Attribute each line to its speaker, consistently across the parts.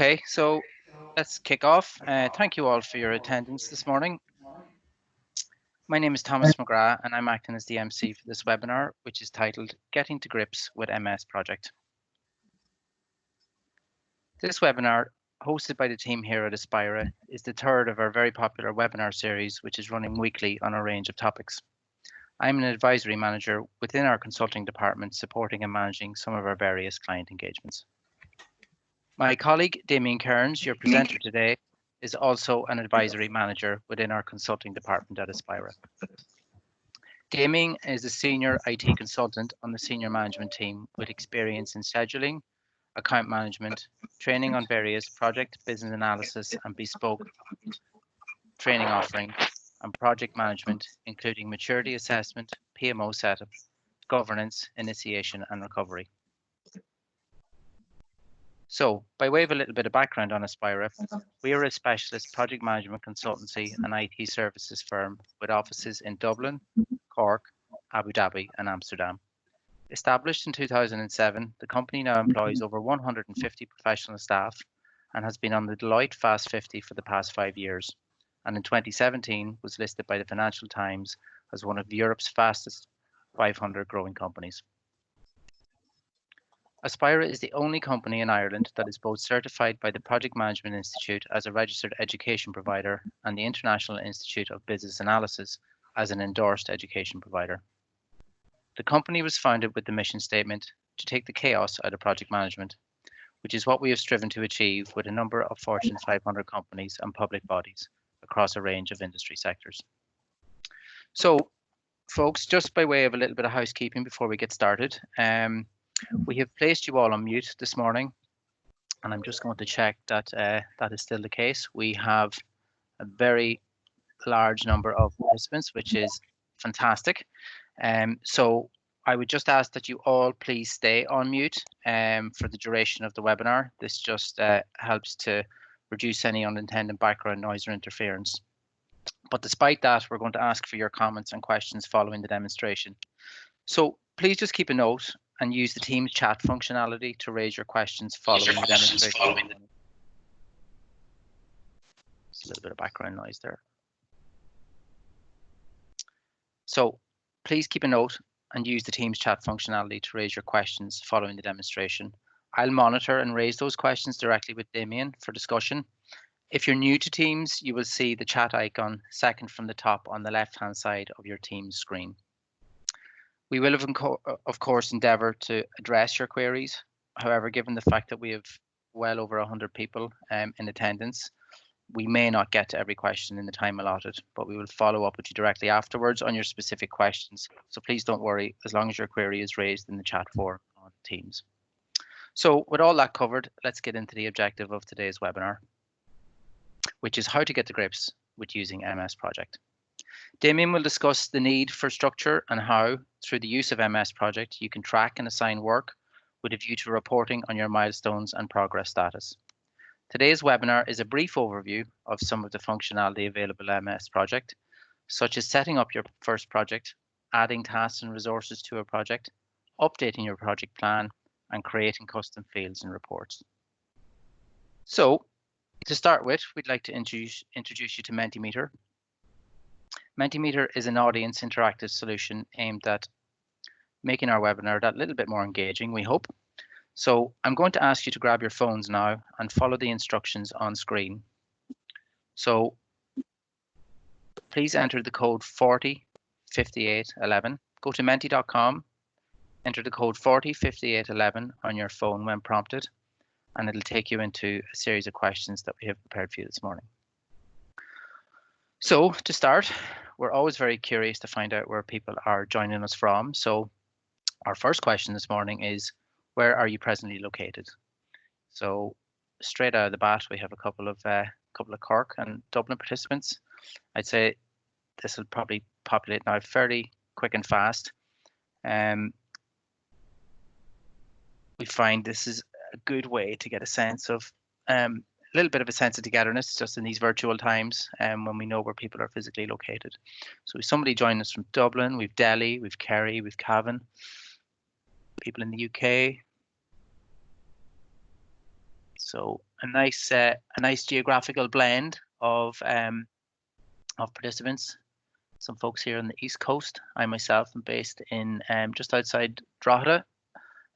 Speaker 1: Okay, so let's kick off. Thank you all for your attendance this morning. My name is Thomas McGrath and I'm acting as the MC for this webinar, which is titled Getting to Grips with MS Project. This webinar, hosted by the team here at Aspira, is the third of our very popular webinar series, which is running weekly on a range of topics. I'm an advisory manager within our consulting department, supporting and managing some of our various client engagements. My colleague, Damien Kearns, your presenter today, is also an advisory manager within our consulting department at Aspira. Damien is a senior IT consultant on the senior management team with experience in scheduling, account management, training on various project, business analysis, and bespoke training offering, and project management, including maturity assessment, PMO setup, governance, initiation, and recovery. So, by way of a little bit of background on Aspira, we are a specialist project management consultancy and IT services firm with offices in Dublin, Cork, Abu Dhabi, and Amsterdam. Established in 2007, the company now employs over 150 professional staff and has been on the Deloitte Fast 50 for the past 5 years, and in 2017 was listed by the Financial Times as one of Europe's fastest 500 growing companies. Aspira is the only company in Ireland that is both certified by the Project Management Institute as a registered education provider and the International Institute of Business Analysis as an endorsed education provider. The company was founded with the mission statement to take the chaos out of project management, which is what we have striven to achieve with a number of Fortune 500 companies and public bodies across a range of industry sectors. So, folks, just by way of a little bit of housekeeping before we get started, we have placed you all on mute this morning, and I'm just going to check that that is still the case. We have a very large number of participants, which is fantastic. So I would just ask that you all please stay on mute for the duration of the webinar. This just helps to reduce any unintended background noise or interference. But despite that, we're going to ask for your comments and questions following the demonstration. So please just keep a note and use the Teams chat functionality to raise your questions following the demonstration. Just a little bit of background noise there. So please keep a note and use the Teams chat functionality to raise your questions following the demonstration. I'll monitor and raise those questions directly with Damien for discussion. If you're new to Teams, you will see the chat icon second from the top on the left-hand side of your Teams screen. We will, of course, endeavour to address your queries. However, given the fact that we have well over 100 people in attendance, we may not get to every question in the time allotted, but we will follow up with you directly afterwards on your specific questions. So please don't worry, as long as your query is raised in the chat forum on Teams. So with all that covered, let's get into the objective of today's webinar, which is how to get to grips with using MS Project. Damien will discuss the need for structure and how, through the use of MS Project, you can track and assign work with a view to reporting on your milestones and progress status. Today's webinar is a brief overview of some of the functionality available in MS Project, such as setting up your first project, adding tasks and resources to a project, updating your project plan, and creating custom fields and reports. So, to start with, we'd like to introduce you to Mentimeter. Mentimeter is an audience interactive solution aimed at making our webinar that little bit more engaging, we hope. So I'm going to ask you to grab your phones now and follow the instructions on screen. So please enter the code 405811. Go to menti.com, enter the code 405811 on your phone when prompted, and it'll take you into a series of questions that we have prepared for you this morning. So to start, we're always very curious to find out where people are joining us from. So our first question this morning is, where are you presently located? So straight out of the bat, we have a couple of Cork and Dublin participants. I'd say this will probably populate now fairly quick and fast. We find this is a good way to get a sense of a little bit of a sense of togetherness just in these virtual times when we know where people are physically located. So we've somebody joining us from Dublin, we've Delhi, we've Kerry, we've Cavan, people in the UK. So a nice geographical blend of participants. Some folks here on the East Coast. I myself am based in just outside Drogheda,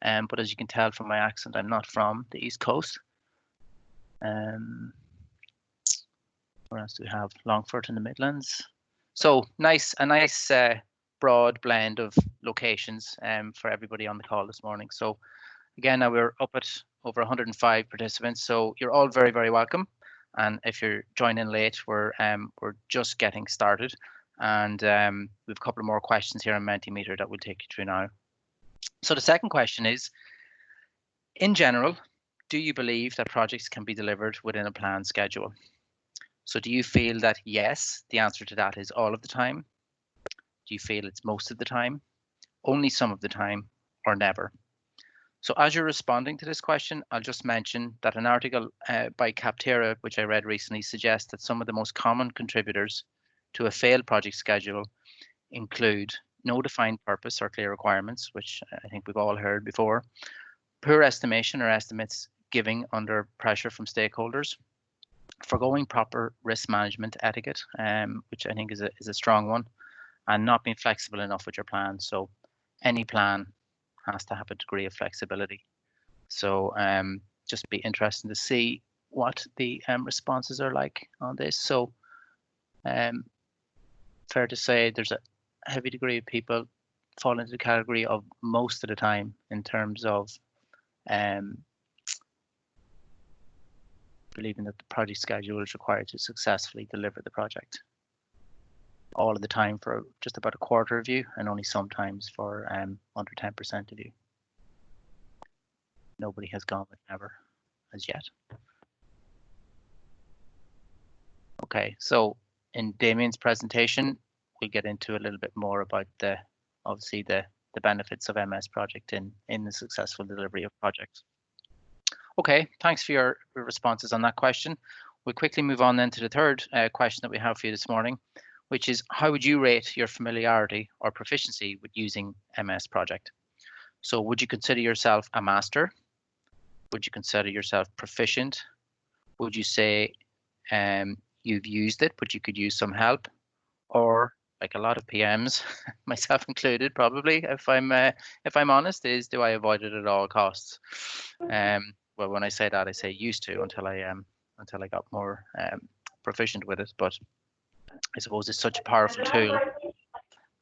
Speaker 1: but as you can tell from my accent, I'm not from the East Coast. Where else do we have? Longford in the Midlands. So a nice broad blend of locations for everybody on the call this morning. So again, now we're up at over 105 participants. So you're all very, very welcome. And if you're joining late, we're just getting started. And we have a couple of more questions here on Mentimeter that we'll take you through now. So the second question is, in general, do you believe that projects can be delivered within a planned schedule? So do you feel that yes, the answer to that is all of the time? Do you feel it's most of the time, only some of the time, or never? So as you're responding to this question, I'll just mention that an article by Captera, which I read recently, suggests that some of the most common contributors to a failed project schedule include no defined purpose or clear requirements, which I think we've all heard before, poor estimation or estimates giving under pressure from stakeholders, forgoing proper risk management etiquette, which I think is a strong one, and not being flexible enough with your plan. So any plan has to have a degree of flexibility. So just be interesting to see what the responses are like on this. So fair to say there's a heavy degree of people fall into the category of most of the time in terms of believing that the project schedule is required to successfully deliver the project. All of the time for just about a quarter of you, and only sometimes for under 10% of you. Nobody has gone with never as yet. Okay, so in Damien's presentation, we'll get into a little bit more about obviously the benefits of MS Project in the successful delivery of projects. Okay, thanks for your responses on that question. We'll quickly move on then to the third question that we have for you this morning, which is how would you rate your familiarity or proficiency with using MS Project? So would you consider yourself a master? Would you consider yourself proficient? Would you say you've used it, but you could use some help? Or like a lot of PMs, myself included, probably, if I'm honest, is do I avoid it at all costs? Well, when I say that, I say used to until I got more proficient with it. But I suppose it's such a powerful tool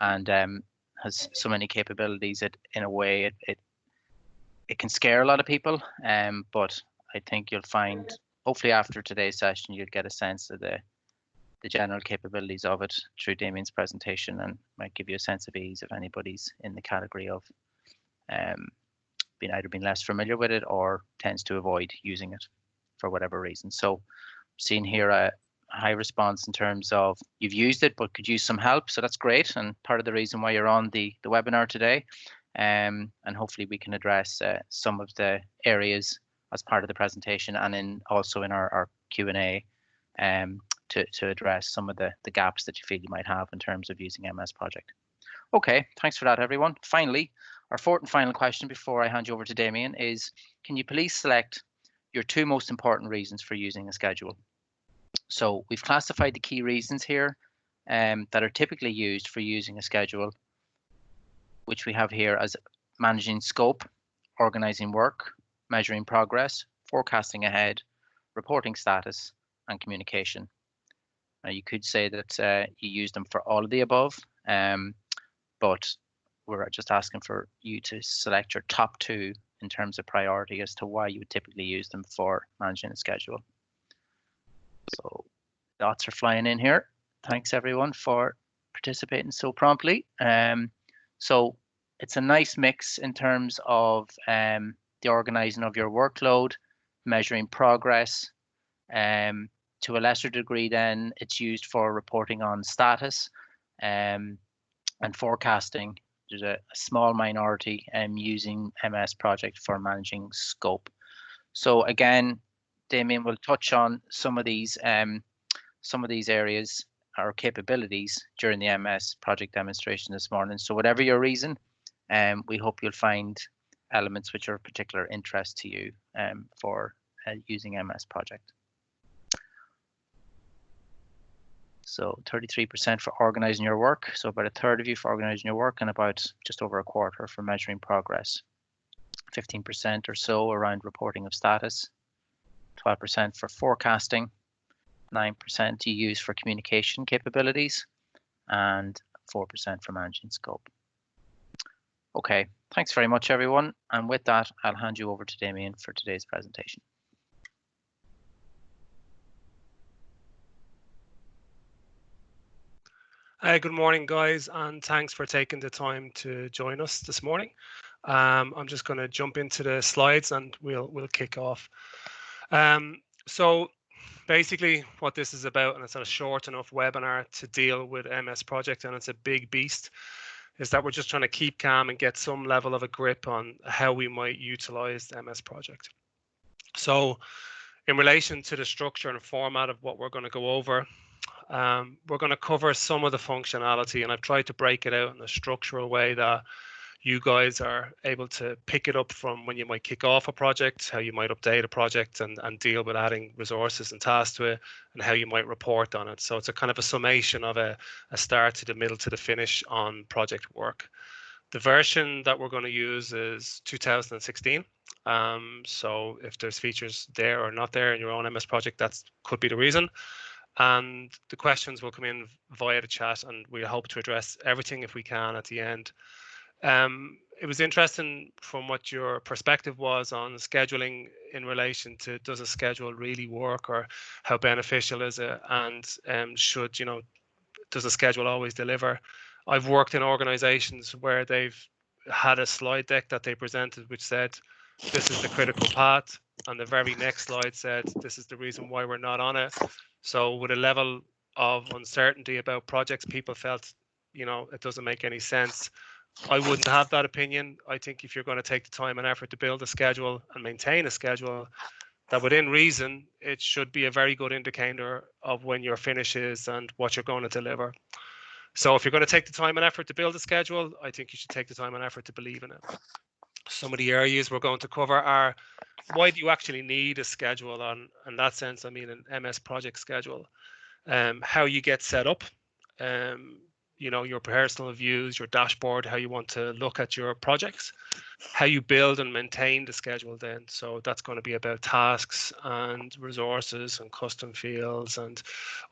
Speaker 1: and has so many capabilities that in a way it can scare a lot of people. But I think you'll find, hopefully after today's session, you'll get a sense of the general capabilities of it through Damien's presentation, and might give you a sense of ease if anybody's in the category of being less familiar with it or tends to avoid using it for whatever reason. So seeing here a high response in terms of you've used it but could use some help, so that's great, and part of the reason why you're on the webinar today. And hopefully we can address some of the areas as part of the presentation and also in our Q&A to address some of the gaps that you feel you might have in terms of using MS Project. Okay, thanks for that, everyone. Finally, our fourth and final question before I hand you over to Damien is, can you please select your two most important reasons for using a schedule? So we've classified the key reasons here that are typically used for using a schedule, which we have here as managing scope, organizing work, measuring progress, forecasting ahead, reporting status, and communication. Now, you could say that you use them for all of the above, but we're just asking for you to select your top two in terms of priority as to why you would typically use them for managing a schedule. So dots are flying in here. Thanks everyone for participating so promptly. So it's a nice mix in terms of the organizing of your workload, measuring progress. To a lesser degree then it's used for reporting on status and forecasting. There's a small minority using MS Project for managing scope. So again, Damien will touch on some of these areas or capabilities during the MS Project demonstration this morning. So whatever your reason, we hope you'll find elements which are of particular interest to you for using MS Project. So 33% for organizing your work. So about a third of you for organizing your work and about just over a quarter for measuring progress. 15% or so around reporting of status. 12% for forecasting. 9% you use for communication capabilities. And 4% for managing scope. Okay, thanks very much, everyone. And with that, I'll hand you over to Damien for today's presentation.
Speaker 2: Good morning, guys, and thanks for taking the time to join us this morning. I'm just going to jump into the slides and we'll kick off. So basically what this is about, and it's a short enough webinar to deal with MS Project, and it's a big beast, is that we're just trying to keep calm and get some level of a grip on how we might utilize the MS Project. So in relation to the structure and format of what we're going to go over, we're going to cover some of the functionality, and I've tried to break it out in a structural way that you guys are able to pick it up from when you might kick off a project, how you might update a project and deal with adding resources and tasks to it, and how you might report on it. So it's a kind of a summation of a start to the middle to the finish on project work. The version that we're going to use is 2016. So if there's features there or not there in your own MS project, that could be the reason. And the questions will come in via the chat, and we hope to address everything if we can at the end. It was interesting from what your perspective was on scheduling in relation to, does a schedule really work, or how beneficial is it, and should, you know, does a schedule always deliver? I've worked in organizations where they've had a slide deck that they presented which said this is the critical path, and the very next slide said this is the reason why we're not on it. So with a level of uncertainty about projects, people felt, you know, it doesn't make any sense. I wouldn't have that opinion. I think if you're going to take the time and effort to build a schedule and maintain a schedule, that within reason, it should be a very good indicator of when your finish is and what you're going to deliver. So if you're going to take the time and effort to build a schedule, I think you should take the time and effort to believe in it. Some of the areas we're going to cover are, why do you actually need a schedule? In that sense, I mean an MS project schedule. How you get set up, you know, your personal views, your dashboard, how you want to look at your projects, how you build and maintain the schedule then. So that's going to be about tasks and resources and custom fields and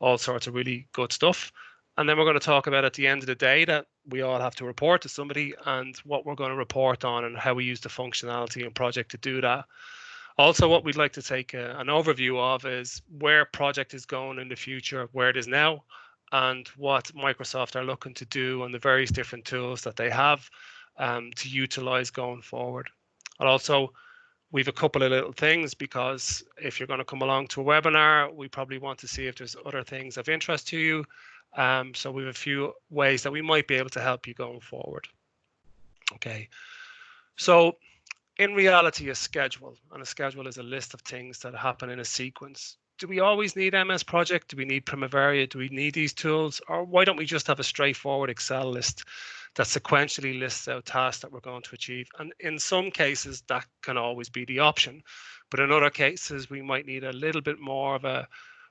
Speaker 2: all sorts of really good stuff. And then we're going to talk about at the end of the day that we all have to report to somebody, and what we're going to report on and how we use the functionality in project to do that. Also, what we'd like to take an overview of is where project is going in the future, where it is now, and what Microsoft are looking to do on the various different tools that they have to utilize going forward. And also, we've a couple of little things, because if you're going to come along to a webinar, we probably want to see if there's other things of interest to you. So we have a few ways that we might be able to help you going forward. Okay, so in reality, a schedule, and a schedule is a list of things that happen in a sequence. Do we always need MS Project? Do we need Primavera? Do we need these tools? Or why don't we just have a straightforward Excel list that sequentially lists out tasks that we're going to achieve? And in some cases, that can always be the option. But in other cases, we might need a little bit more of a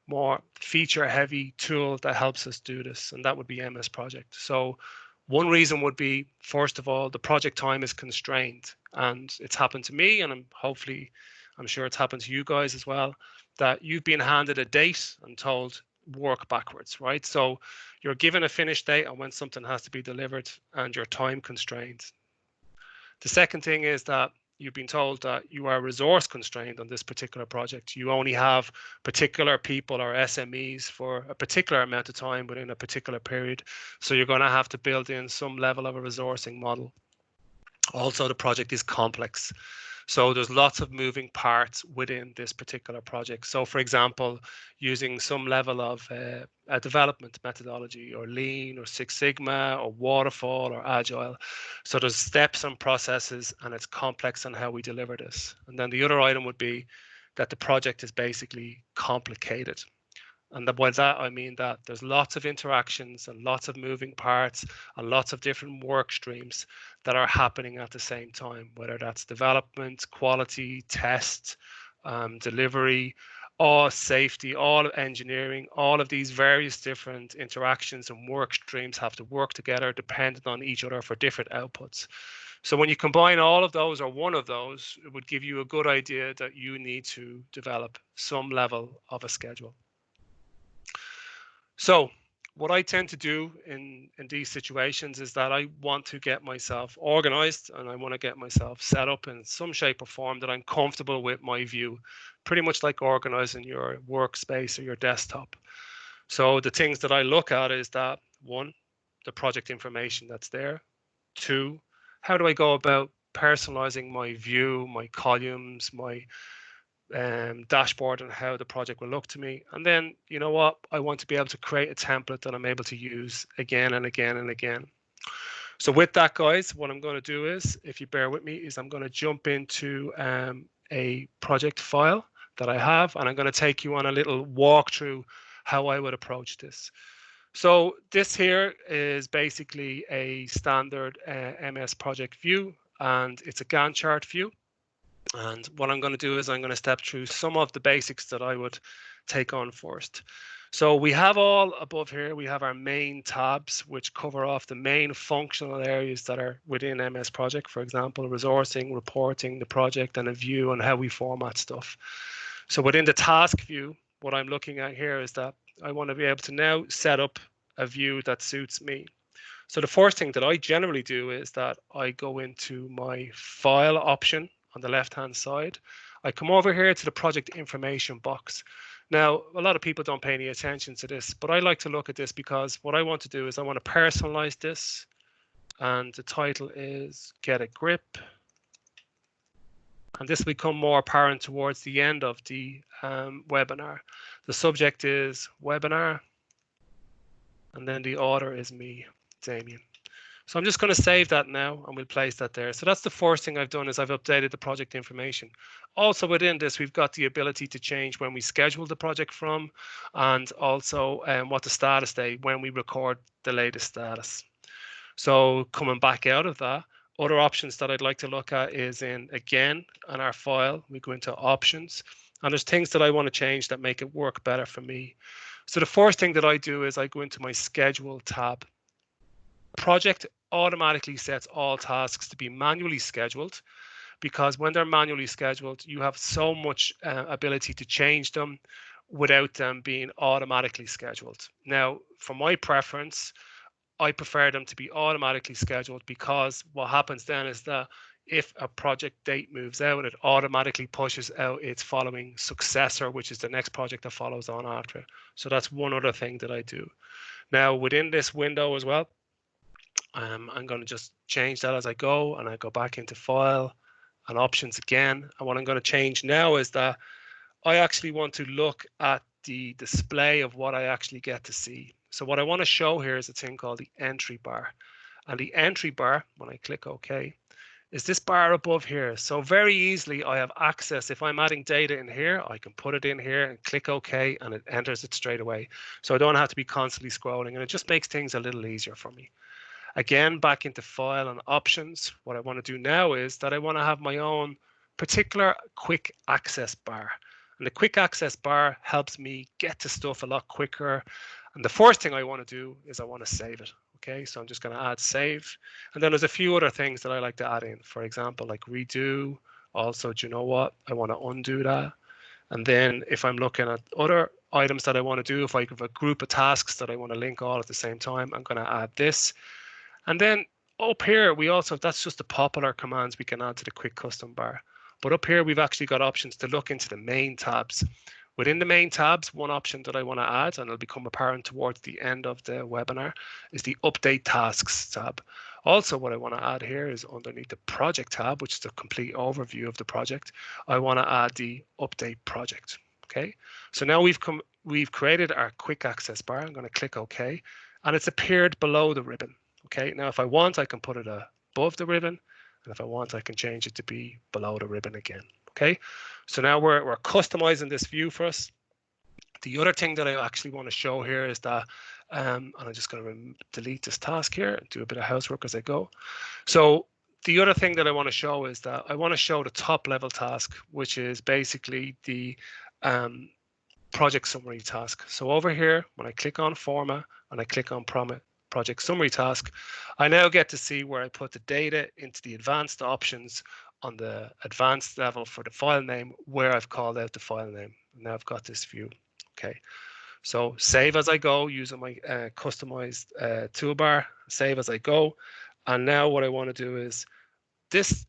Speaker 2: more feature-heavy tool that helps us do this, and that would be MS Project. So one reason would be, first of all, the project time is constrained, and it's happened to me, and I'm sure it's happened to you guys as well, that you've been handed a date and told work backwards, right? So you're given a finish date on when something has to be delivered, and you're time constrained. The second thing is that you've been told that you are resource constrained on this particular project. You only have particular people or SMEs for a particular amount of time within a particular period. So you're going to have to build in some level of a resourcing model. Also, the project is complex. So there's lots of moving parts within this particular project. So for example, using some level of a development methodology, or Lean, or Six Sigma, or Waterfall, or Agile. So there's steps and processes, and it's complex on how we deliver this. And then the other item would be that the project is basically complicated. And by that, I mean that there's lots of interactions and lots of moving parts and lots of different work streams that are happening at the same time, whether that's development, quality, test, delivery, all safety, all engineering, all of these various different interactions and work streams have to work together dependent on each other for different outputs. So when you combine all of those or one of those, it would give you a good idea that you need to develop some level of a schedule. So what I tend to do in these situations is that I want to get myself organized and I want to get myself set up in some shape or form that I'm comfortable with my view, pretty much like organizing your workspace or your desktop. So the things that I look at is that, one, the project information that's there. Two, how do I go about personalizing my view, my columns, my dashboard, and how the project will look to me. And then, you know what, I want to be able to create a template that I'm able to use again and again and again. So with that, guys, what I'm going to do is, if you bear with me, is I'm going to jump into a project file that I have, and I'm going to take you on a little walkthrough how I would approach this. So this here is basically a standard MS project view, and it's a Gantt chart view. And what I'm going to do is I'm going to step through some of the basics that I would take on first. So we have all above here, we have our main tabs, which cover off the main functional areas that are within MS Project, for example, resourcing, reporting, the project, and a view on how we format stuff. So within the task view, what I'm looking at here is that I want to be able to now set up a view that suits me. So the first thing that I generally do is that I go into my file option on the left-hand side. I come over here to the project information box. Now, a lot of people don't pay any attention to this, but I like to look at this because what I want to do is I want to personalize this. And the title is Get a Grip. And this will become more apparent towards the end of the webinar. The subject is webinar. And then the author is me, Damien. So I'm just going to save that now and we'll place that there. So that's the first thing I've done is I've updated the project information. Also within this, we've got the ability to change when we schedule the project from, and also what the status date when we record the latest status. So coming back out of that, other options that I'd like to look at is again, on our file, we go into options, and there's things that I want to change that make it work better for me. So the first thing that I do is I go into my schedule tab. Project automatically sets all tasks to be manually scheduled, because when they're manually scheduled, you have so much ability to change them without them being automatically scheduled. Now, for my preference, I prefer them to be automatically scheduled, because what happens then is that if a project date moves out, it automatically pushes out its following successor, which is the next project that follows on after it. So that's one other thing that I do. Now, within this window as well, I'm going to just change that as I go, and I go back into file and options again. And what I'm going to change now is that I actually want to look at the display of what I actually get to see. So what I want to show here is a thing called the entry bar. And the entry bar, when I click OK, is this bar above here. So very easily I have access. If I'm adding data in here, I can put it in here and click OK, and it enters it straight away. So I don't have to be constantly scrolling, and it just makes things a little easier for me. Again, back into file and options. What I want to do now is that I want to have my own particular quick access bar. And the quick access bar helps me get to stuff a lot quicker. And the first thing I want to do is I want to save it. Okay, so I'm just going to add save. And then there's a few other things that I like to add in. For example, like redo. Also, do you know what? I want to undo that. And then if I'm looking at other items that I want to do, if I have a group of tasks that I want to link all at the same time, I'm going to add this. And then up here, we also, that's just the popular commands we can add to the quick custom bar. But up here, we've actually got options to look into the main tabs. Within the main tabs, one option that I want to add, and it'll become apparent towards the end of the webinar, is the Update Tasks tab. Also, what I want to add here is underneath the Project tab, which is a complete overview of the project, I want to add the Update Project. Okay, so now we've created our quick access bar. I'm going to click OK, and it's appeared below the ribbon. Okay, now if I want, I can put it above the ribbon, and if I want, I can change it to be below the ribbon again. Okay, so now we're customizing this view for us. The other thing that I actually want to show here is that, and I'm just going to delete this task here and do a bit of housework as I go. So The other thing that I want to show is that I want to show the top level task, which is basically the project summary task. So over here, when I click on Format and I click on project summary task, I now get to see where I put the data into the advanced options on the advanced level for the file name, where I've called out the file name. Now I've got this view. Okay, so save as I go using my customized toolbar, save as I go. And now what I want to do is this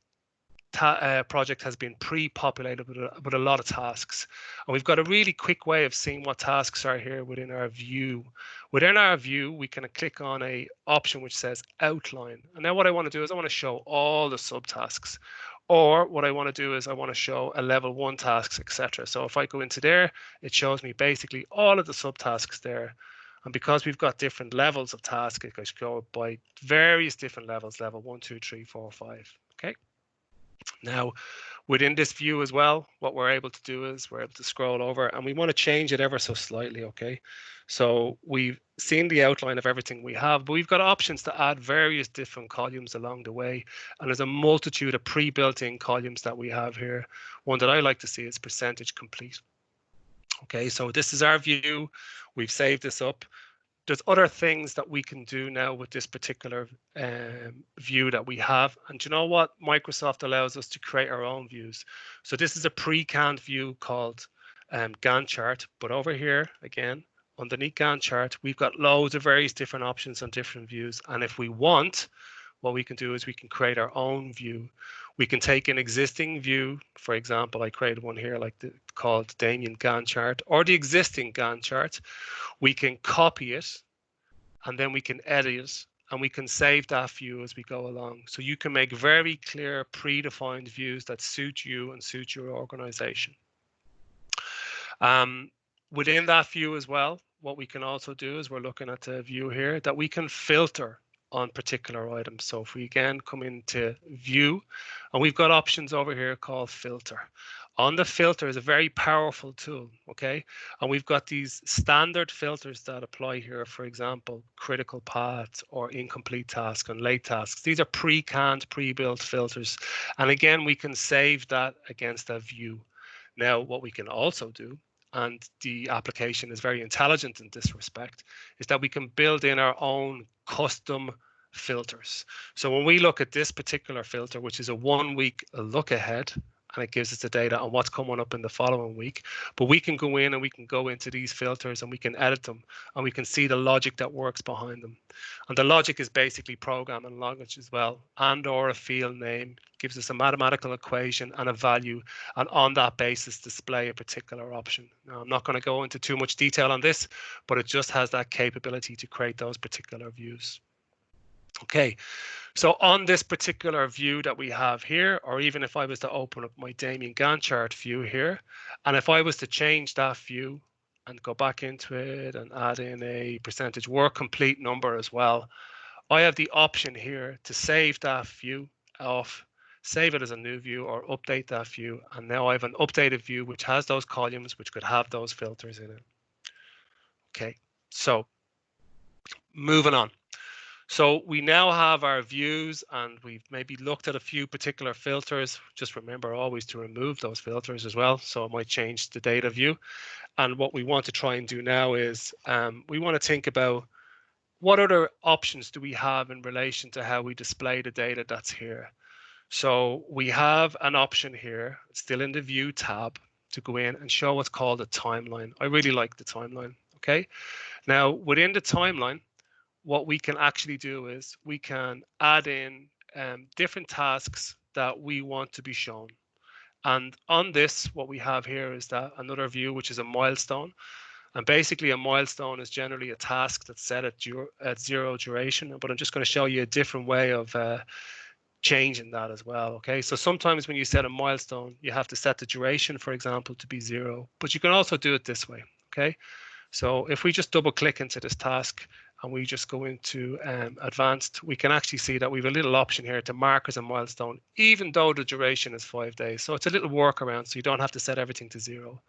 Speaker 2: project has been pre-populated with a lot of tasks, and we've got a really quick way of seeing what tasks are here within our view. Within our view, we can click on a option which says outline, and now what I want to do is I want to show all the subtasks, or what I want to do is I want to show a level 1 tasks, etc. So if I go into there, it shows me basically all of the subtasks there. And because we've got different levels of task, it goes go by various different levels, level 1, 2, 3, 4, 5. Okay. Now, within this view as well, what we're able to do is we're able to scroll over, and we want to change it ever so slightly. Okay, so we've seen the outline of everything we have, but we've got options to add various different columns along the way, and there's a multitude of pre-built-in columns that we have here. One that I like to see is percentage complete. Okay, so this is our view. We've saved this up. There's other things that we can do now with this particular view that we have. And you know what? Microsoft allows us to create our own views. So this is a pre-canned view called Gantt chart. But over here, again, underneath Gantt chart, we've got loads of various different options and different views. And if we want, what we can do is we can create our own view. We can take an existing view. For example, I created one here called Damien Gantt chart, or the existing Gantt chart. We can copy it, and then we can edit it, and we can save that view as we go along. So you can make very clear predefined views that suit you and suit your organization. Within that view as well, what we can also do is we're looking at the view here that we can filter on particular items. So if we again come into view, and we've got options over here called filter. On the filter is a very powerful tool, okay? And we've got these standard filters that apply here, for example, critical paths or incomplete tasks and late tasks. These are pre-canned, pre-built filters. And again, we can save that against a view. Now, what we can also do, and the application is very intelligent in this respect, is that we can build in our own custom filters. So when we look at this particular filter, which is a 1-week look ahead, and it gives us the data on what's coming up in the following week. But we can go in and we can go into these filters and we can edit them, and we can see the logic that works behind them. And the logic is basically programming language as well, and or a field name gives us a mathematical equation and a value, and on that basis display a particular option. Now, I'm not going to go into too much detail on this, but it just has that capability to create those particular views. Okay, so on this particular view that we have here, or even if I was to open up my Damien Gantt chart view here, and if I was to change that view and go back into it and add in a percentage work complete number as well, I have the option here to save that view off, save it as a new view, or update that view. And now I have an updated view which has those columns which could have those filters in it. Okay, so moving on. So we now have our views, and we've maybe looked at a few particular filters. Just remember always to remove those filters as well. So it might change the data view. And what we want to try and do now is we want to think about what other options do we have in relation to how we display the data that's here. So we have an option here, still in the view tab, to go in and show what's called a timeline. I really like the timeline. Okay. Now within the timeline, what we can actually do is we can add in different tasks that we want to be shown. And on this, what we have here is that another view, which is a milestone. And basically a milestone is generally a task that's set at 0 duration, but I'm just going to show you a different way of changing that as well. Okay, so sometimes when you set a milestone, you have to set the duration, for example, to be 0, but you can also do it this way. Okay, so if we just double click into this task and we just go into advanced, we can actually see that we have a little option here to mark as a milestone, even though the duration is 5 days. So it's a little workaround, so you don't have to set everything to 0.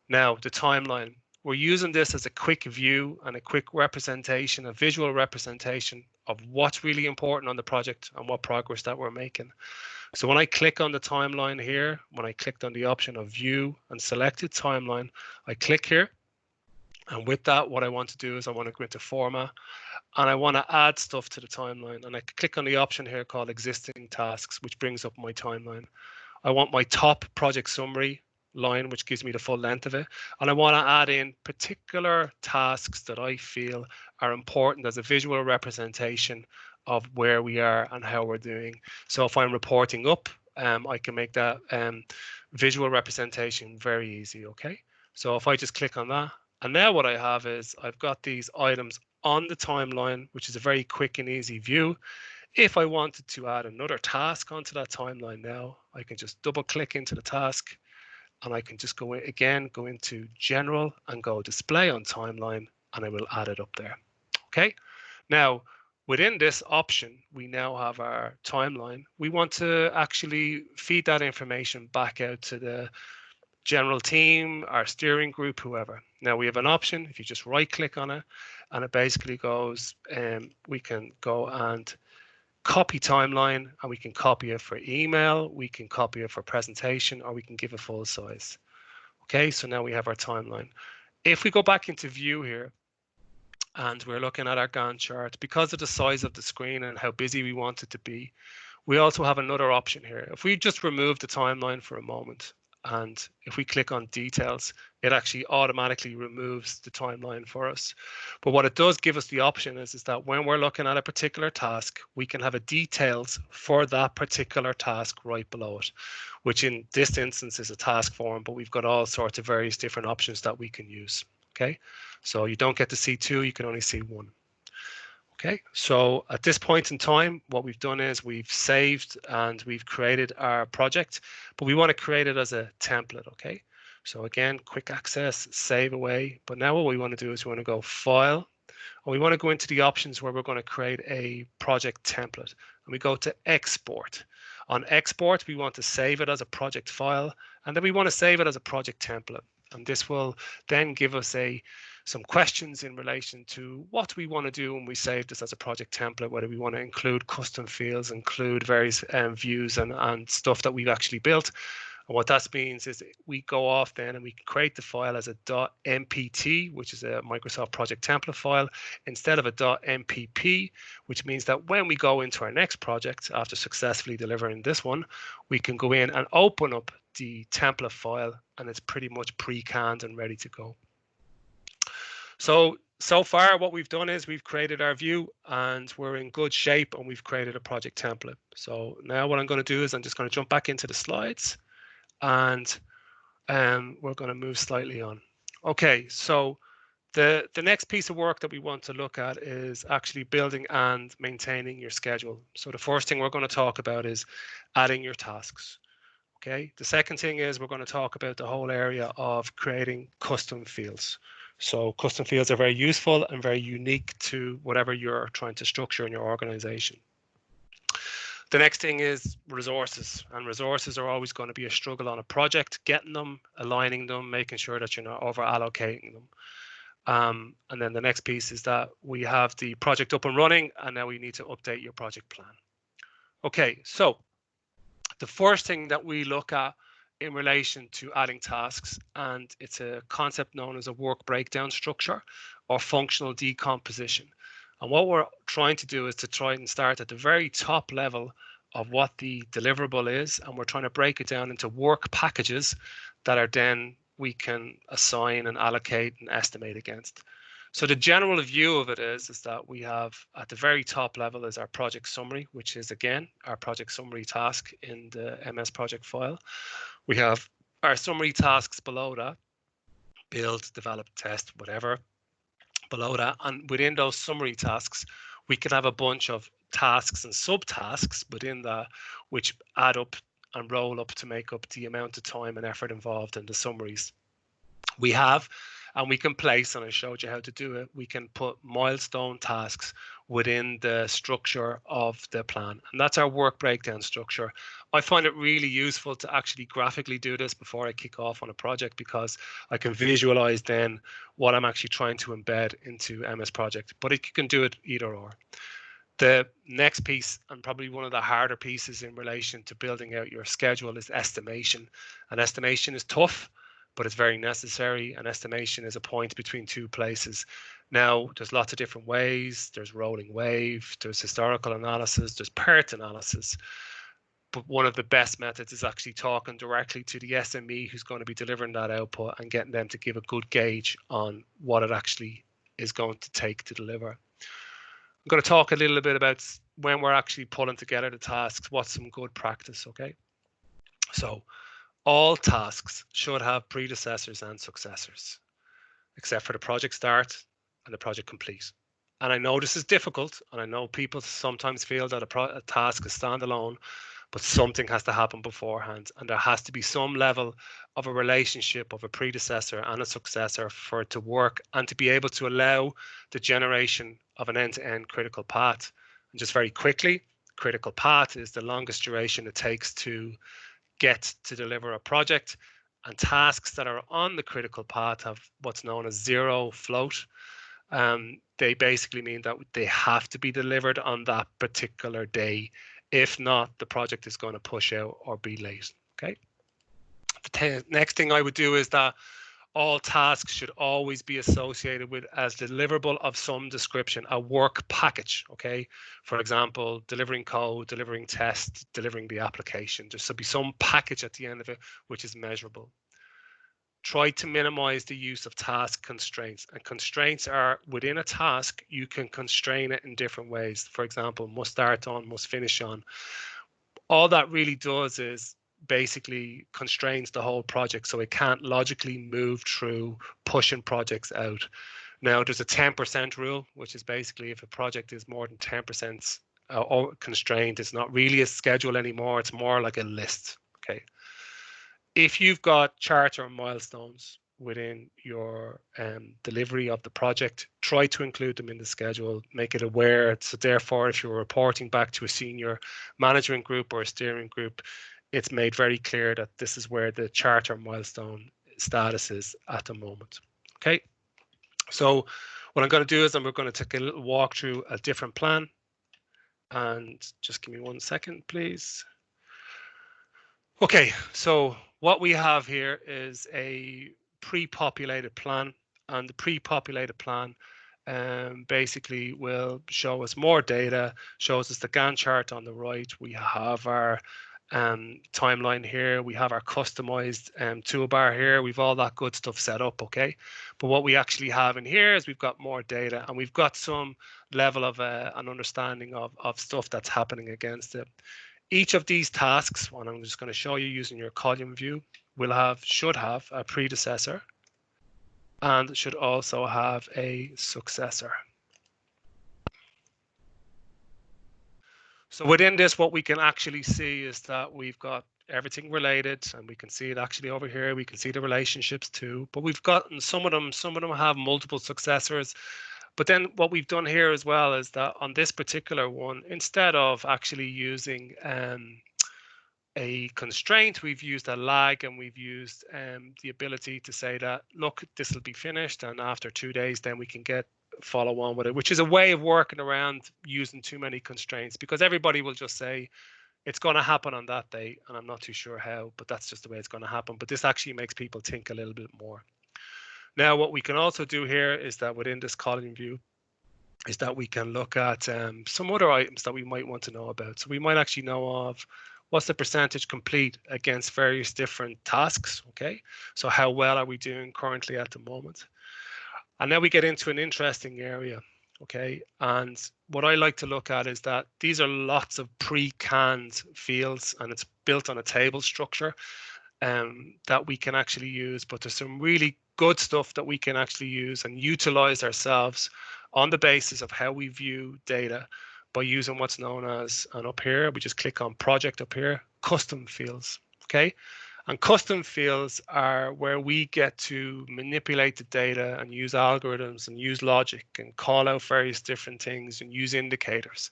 Speaker 2: Now the timeline, we're using this as a quick view and a quick representation, a visual representation of what's really important on the project and what progress that we're making. So when I click on the timeline here, when I clicked on the option of view and selected timeline, I click here. And with that, what I want to do is I want to go into format and I want to add stuff to the timeline. And I click on the option here called existing tasks, which brings up my timeline. I want my top project summary line, which gives me the full length of it. And I want to add in particular tasks that I feel are important as a visual representation of where we are and how we're doing. So if I'm reporting up, I can make that visual representation very easy, okay? So if I just click on that, and now what I have is I've got these items on the timeline, which is a very quick and easy view. If I wanted to add another task onto that timeline now, I can just double click into the task and I can just go into general and go display on timeline, and I will add it up there. Okay. Now, within this option, we now have our timeline. We want to actually feed that information back out to the general team, our steering group, whoever. Now we have an option. If you just right click on it, and it basically goes, we can go and copy timeline, and we can copy it for email, we can copy it for presentation, or we can give it full size. Okay, so now we have our timeline. If we go back into view here, and we're looking at our Gantt chart, because of the size of the screen and how busy we want it to be, we also have another option here. If we just remove the timeline for a moment, and if we click on details, it actually automatically removes the timeline for us. But what it does give us the option is that when we're looking at a particular task, we can have a details for that particular task right below it, which in this instance is a task form, but we've got all sorts of various different options that we can use. Okay, so you don't get to see two, you can only see one. Okay, so at this point in time, what we've done is we've saved and we've created our project, but we want to create it as a template. Okay, so again, quick access, save away. But now what we want to do is we want to go file, and we want to go into the options where we're going to create a project template, and we go to export. On export, we want to save it as a project file, and then we want to save it as a project template. And this will then give us some questions in relation to what we want to do when we save this as a project template, whether we want to include custom fields, include various views and stuff that we've actually built. And what that means is we go off then and we can create the file as a .mpt, which is a Microsoft project template file, instead of a .mpp, which means that when we go into our next project, after successfully delivering this one, we can go in and open up the template file, and it's pretty much pre-canned and ready to go. So far what we've done is we've created our view and we're in good shape, and we've created a project template. So now what I'm going to do is I'm just going to jump back into the slides, and we're going to move slightly on. Okay, so the next piece of work that we want to look at is actually building and maintaining your schedule. So the first thing we're going to talk about is adding your tasks. Okay, the second thing is we're going to talk about the whole area of creating custom fields. So custom fields are very useful and very unique to whatever you're trying to structure in your organization. The next thing is resources, and resources are always going to be a struggle on a project, getting them, aligning them, making sure that you're not over allocating them. And then the next piece is that we have the project up and running, and now we need to update your project plan. Okay, so the first thing that we look at in relation to adding tasks, and it's a concept known as a work breakdown structure or functional decomposition. And what we're trying to do is to try and start at the very top level of what the deliverable is, and we're trying to break it down into work packages that are then we can assign and allocate and estimate against. So the general view of it is that we have at the very top level is our project summary, which is again our project summary task in the MS project file. We have our summary tasks below that, build, develop, test, whatever below that. And within those summary tasks, we can have a bunch of tasks and subtasks within that, which add up and roll up to make up the amount of time and effort involved in the summaries. We have And we can place, and I showed you how to do it, we can put milestone tasks within the structure of the plan. And that's our work breakdown structure. I find it really useful to actually graphically do this before I kick off on a project, because I can visualize then what I'm actually trying to embed into MS Project. But you can do it either or. The next piece, and probably one of the harder pieces in relation to building out your schedule, is estimation. And estimation is tough, but it's very necessary. And estimation is a point between two places. Now, there's lots of different ways. There's rolling wave, there's historical analysis, there's PERT analysis. But one of the best methods is actually talking directly to the SME who's going to be delivering that output and getting them to give a good gauge on what it actually is going to take to deliver. I'm going to talk a little bit about when we're actually pulling together the tasks, what's some good practice, okay? So all tasks should have predecessors and successors, except for the project start and the project complete. And I know this is difficult, and I know people sometimes feel that a task is standalone, but something has to happen beforehand, and there has to be some level of a relationship of a predecessor and a successor for it to work and to be able to allow the generation of an end-to-end critical path. And just very quickly, critical path is the longest duration it takes to get to deliver a project, and tasks that are on the critical path have what's known as zero float. They basically mean that they have to be delivered on that particular day. If not, the project is going to push out or be late. Okay. The next thing I would do is that all tasks should always be associated with as deliverable of some description, a work package. Okay. For example, delivering code, delivering tests, delivering the application. There should be some package at the end of it which is measurable. Try to minimize the use of task constraints. And constraints are within a task, you can constrain it in different ways. For example, must start on, must finish on. All that really does is basically constrains the whole project, so it can't logically move through pushing projects out. Now, there's a 10% rule, which is basically if a project is more than 10% or constrained, it's not really a schedule anymore. It's more like a list. Okay. If you've got charter milestones within your delivery of the project, try to include them in the schedule, make it aware. So therefore, if you're reporting back to a senior management group or a steering group, it's made very clear that this is where the charter milestone status is at the moment. Okay, so what I'm going to do is we're going to take a little walk through a different plan. And just give me 1 second, please. Okay, so what we have here is a pre-populated plan, and the pre-populated plan basically will show us more data, shows us the Gantt chart on the right. We have our timeline here, we have our customized toolbar here, we've all that good stuff set up, okay? But what we actually have in here is we've got more data, and we've got some level of an understanding of stuff that's happening against it. Each of these tasks, and I'm just going to show you using your column view, should have a predecessor and should also have a successor. So within this, what we can actually see is that we've got everything related, and we can see it actually over here. We can see the relationships too, but we've gotten some of them have multiple successors. But then what we've done here as well is that on this particular one, instead of actually using a constraint, we've used a lag, and we've used the ability to say that, look, this will be finished, and after 2 days, then we can follow on with it, which is a way of working around using too many constraints, because everybody will just say it's going to happen on that day, and I'm not too sure how, but that's just the way it's going to happen. But this actually makes people think a little bit more. Now, what we can also do here is that within this column view is that we can look at some other items that we might want to know about. So we might actually know of what's the percentage complete against various different tasks, okay? So how well are we doing currently at the moment? And now we get into an interesting area, okay? And what I like to look at is that these are lots of pre-canned fields, and it's built on a table structure that we can actually use, but there's some really good stuff that we can actually use and utilize ourselves on the basis of how we view data by using what's known as, and up here, we just click on project up here, custom fields, okay? And custom fields are where we get to manipulate the data and use algorithms and use logic and call out various different things and use indicators.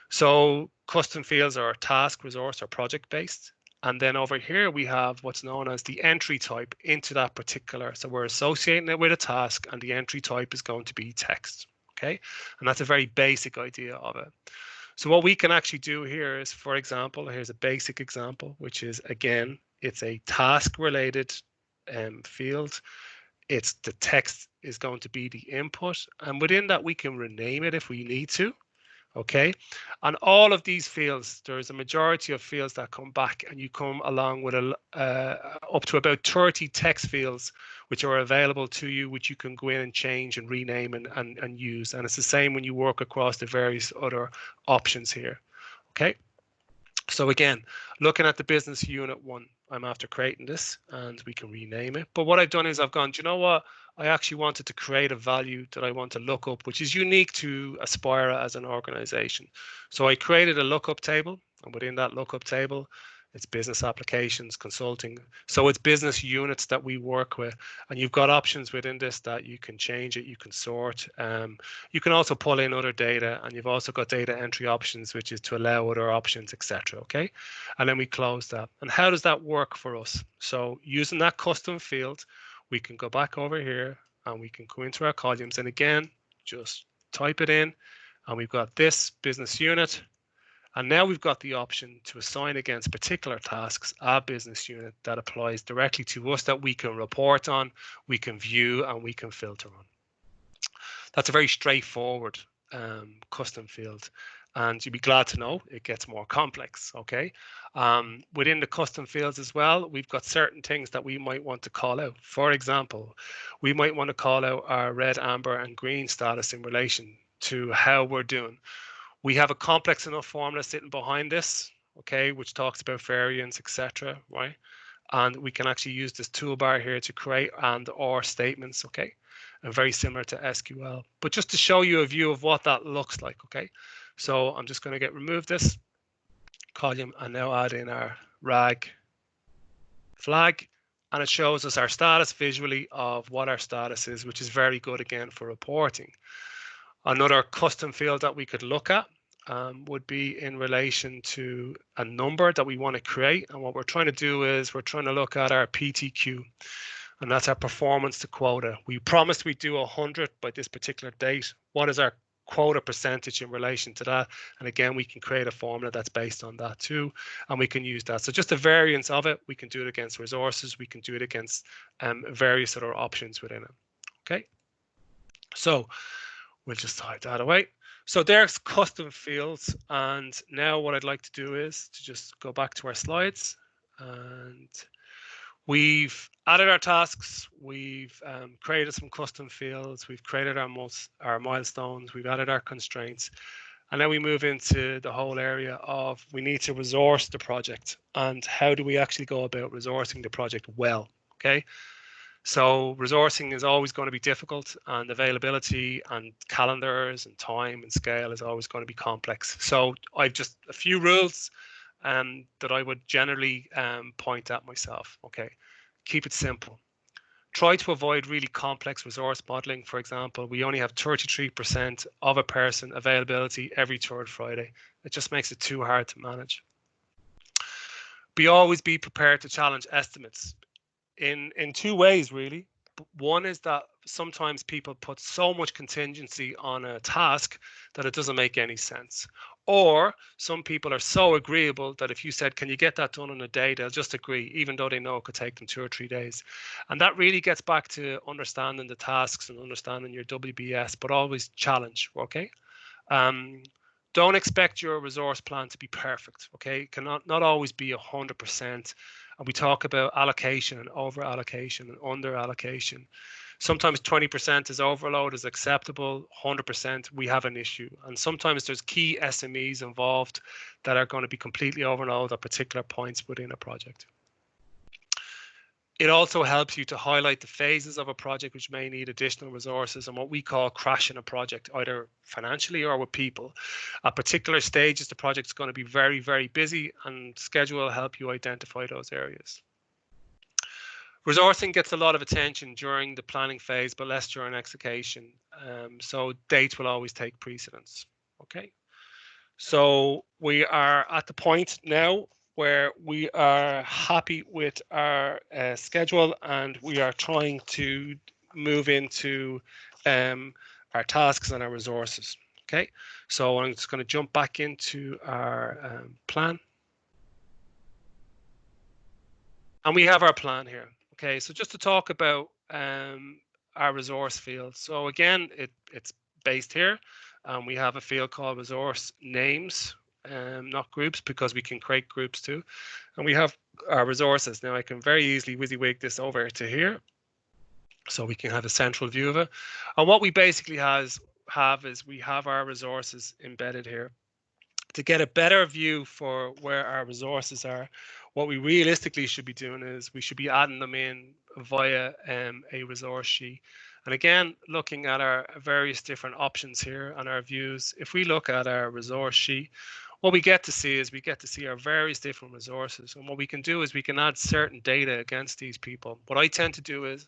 Speaker 2: So custom fields are task, resource, or project based. And then over here, we have what's known as the entry type into that particular. So we're associating it with a task, and the entry type is going to be text. Okay. And that's a very basic idea of it. So what we can actually do here is, for example, here's a basic example, which is, again, it's a task related field. It's the text is going to be the input. And within that, we can rename it if we need to. Okay, and all of these fields, there's a majority of fields that come back, and you come along with up to about 30 text fields which are available to you, which you can go in and change and rename and use. And it's the same when you work across the various other options here. Okay, so again, looking at the business unit one, I'm after creating this, and we can rename it. But what I've done is I've gone, do you know what? I actually wanted to create a value that I want to look up, which is unique to Aspira as an organization. So I created a lookup table, and within that lookup table, it's business applications, consulting. So it's business units that we work with, and you've got options within this that you can change it, you can sort. You can also pull in other data, and you've also got data entry options, which is to allow other options, etc. Okay, and then we close that. And how does that work for us? So using that custom field, we can go back over here and we can go into our columns, and again, just type it in, and we've got this business unit. And now we've got the option to assign against particular tasks a business unit that applies directly to us that we can report on, we can view, and we can filter on. That's a very straightforward custom field. And you'd be glad to know it gets more complex, okay? Within the custom fields as well, we've got certain things that we might want to call out. For example, we might want to call out our red, amber, and green status in relation to how we're doing. We have a complex enough formula sitting behind this, okay, which talks about variance, etc., right? And we can actually use this toolbar here to create and/or statements, okay? And very similar to SQL. But just to show you a view of what that looks like, okay? So I'm just going to remove this column and now add in our RAG flag, and it shows us our status visually of what our status is, which is very good again for reporting. Another custom field that we could look at would be in relation to a number that we want to create. And what we're trying to do is we're trying to look at our PTQ, and that's our performance to quota. We promised we'd do 100 by this particular date. What is our quota percentage in relation to that? And again, we can create a formula that's based on that too, and we can use that. So just a variance of it, we can do it against resources, we can do it against various other options within it. Okay, so we'll just hide that away. So there's custom fields, and now what I'd like to do is to just go back to our slides, and we've added our tasks, we've created some custom fields, we've created our milestones, we've added our constraints, and then we move into the whole area of we need to resource the project, and how do we actually go about resourcing the project well, okay? So resourcing is always going to be difficult, and availability and calendars and time and scale is always going to be complex. So I've just a few rules that I would generally point at myself. Okay, keep it simple. Try to avoid really complex resource modeling. For example, we only have 33% of a person availability every third Friday. It just makes it too hard to manage. Always be prepared to challenge estimates in two ways, really. One is that sometimes people put so much contingency on a task that it doesn't make any sense. Or some people are so agreeable that if you said, can you get that done in a day, they'll just agree, even though they know it could take them 2 or 3 days. And that really gets back to understanding the tasks and understanding your WBS, but always challenge, okay? Don't expect your resource plan to be perfect, okay? It cannot not always be 100%. And we talk about allocation and over allocation and under allocation. Sometimes 20% is overload is acceptable, 100% we have an issue. And sometimes there's key SMEs involved that are going to be completely overload at particular points within a project. It also helps you to highlight the phases of a project which may need additional resources and what we call crashing a project, either financially or with people. At particular stages, the project is going to be very, very busy, and schedule will help you identify those areas. Resourcing gets a lot of attention during the planning phase, but less during execution. So dates will always take precedence. Okay. So we are at the point now where we are happy with our schedule, and we are trying to move into our tasks and our resources. Okay, so I'm just going to jump back into our plan. And we have our plan here. Okay, so just to talk about our resource field. So again, it's based here. We have a field called resource names, not groups, because we can create groups too. And we have our resources. Now I can very easily WYSIWYG this over to here, so we can have a central view of it. And what we basically have is we have our resources embedded here. To get a better view for where our resources are, what we realistically should be doing is we should be adding them in via a resource sheet. And again, looking at our various different options here and our views, if we look at our resource sheet, what we get to see is we get to see our various different resources. And what we can do is we can add certain data against these people. What I tend to do is,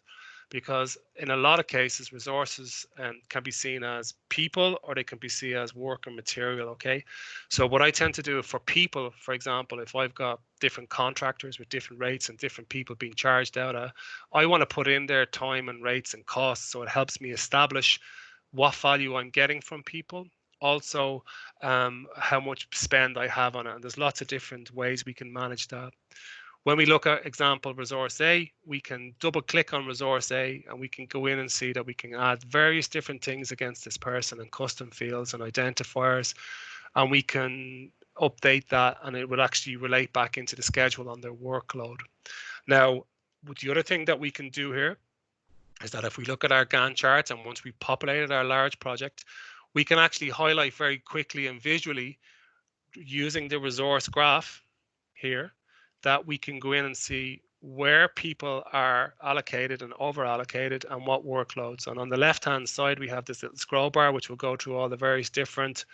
Speaker 2: because in a lot of cases, resources can be seen as people, or they can be seen as work or material. Okay, so what I tend to do for people, for example, if I've got different contractors with different rates and different people being charged out, I want to put in their time and rates and costs, so it helps me establish what value I'm getting from people. Also, how much spend I have on it. And there's lots of different ways we can manage that. When we look at example resource A, we can double click on resource A and we can go in and see that we can add various different things against this person and custom fields and identifiers, and we can update that and it will actually relate back into the schedule on their workload. Now, the other thing that we can do here is that if we look at our Gantt charts, and once we populated our large project, we can actually highlight very quickly and visually using the resource graph here, that we can go in and see where people are allocated and over allocated and what workloads. And on the left hand side, we have this little scroll bar which will go through all the various different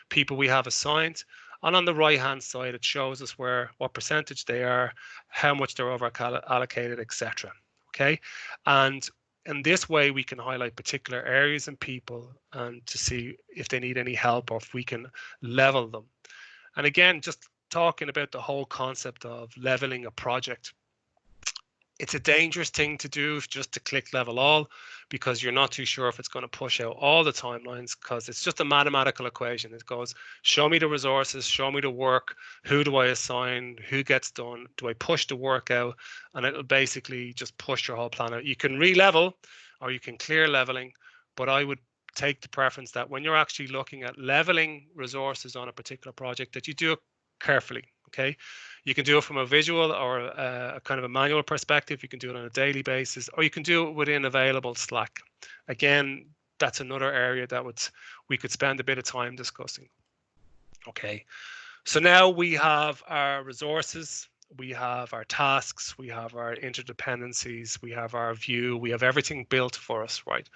Speaker 2: people we have assigned. And on the right hand side, it shows us what percentage they are, how much they're over allocated, etc. Okay, and in this way we can highlight particular areas and people and to see if they need any help or if we can level them. And again, just talking about the whole concept of leveling a project, it's a dangerous thing to do just to click level all, because you're not too sure if it's going to push out all the timelines, because it's just a mathematical equation. It goes, show me the resources, show me the work, who do I assign, who gets done, do I push the work out, and it'll basically just push your whole plan out. You can re-level or you can clear leveling, but I would take the preference that when you're actually looking at leveling resources on a particular project, that you do it carefully. Okay, you can do it from a visual or a kind of a manual perspective. You can do it on a daily basis, or you can do it within available Slack. Again, that's another area that we could spend a bit of time discussing. Okay, so now we have our resources, we have our tasks, we have our interdependencies, we have our view, we have everything built for us, right?